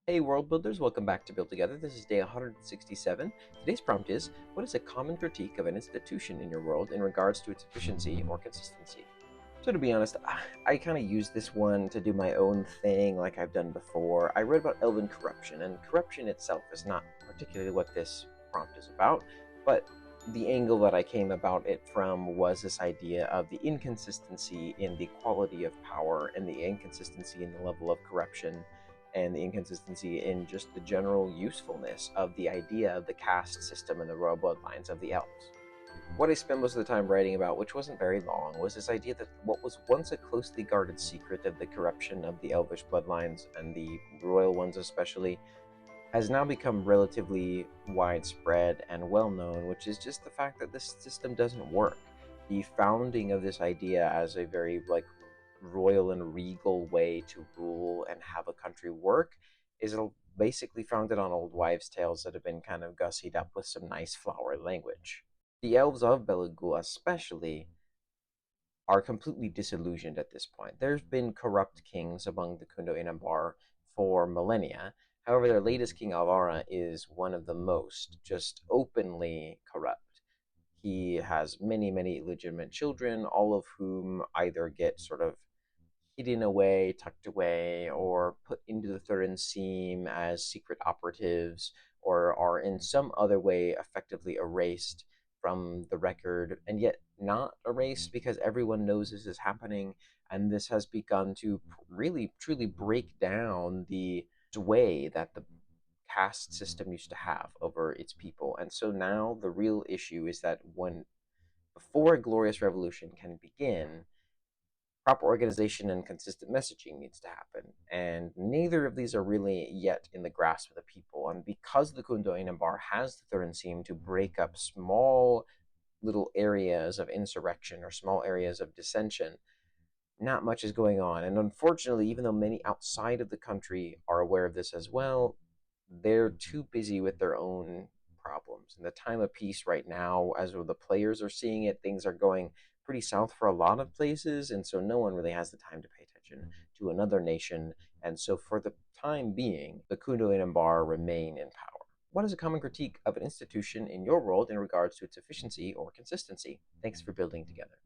Hey world builders, welcome back to Build Together. This is day 167. Today's prompt is, what is a common critique of an institution in your world in regards to its efficiency or consistency? So to be honest, I kind of use this one to do my own thing like I've done before. I read about Elven corruption, and corruption itself is not particularly what this prompt is about, but the angle that I came about it from was this idea of the inconsistency in the quality of power and the inconsistency in the level of corruption and the inconsistency in just the general usefulness of the idea of the caste system and the royal bloodlines of the elves. What I spent most of the time writing about, which wasn't very long, was this idea that what was once a closely guarded secret of the corruption of the elvish bloodlines, and the royal ones especially, has now become relatively widespread and well known, which is just the fact that this system doesn't work. The founding of this idea as a very royal and regal way to rule and have a country work is basically founded on old wives' tales that have been kind of gussied up with some nice flowery language. The elves of Belagul especially are completely disillusioned at this point. There's been corrupt kings among the Kundo Inambar for millennia. However, their latest king, Alvara, is one of the most just openly corrupt. He has many, many illegitimate children, all of whom either get sort of hidden away, tucked away, or put into the third seam as secret operatives, or are in some other way effectively erased from the record, and yet not erased because everyone knows this is happening, and this has begun to really truly break down the sway that the caste system used to have over its people. And so now the real issue is that when before a glorious revolution can begin, proper organization and consistent messaging needs to happen. And neither of these are really yet in the grasp of the people. And because the Kundo Inambar has the third seam to break up small little areas of insurrection or small areas of dissension, not much is going on. And unfortunately, even though many outside of the country are aware of this as well, they're too busy with their own problems. In the time of peace right now, as the players are seeing it, things are going pretty south for a lot of places, and so no one really has the time to pay attention to another nation. And so for the time being, the Kundo Inambar remain in power. What is a common critique of an institution in your world in regards to its efficiency or consistency? Thanks for building together.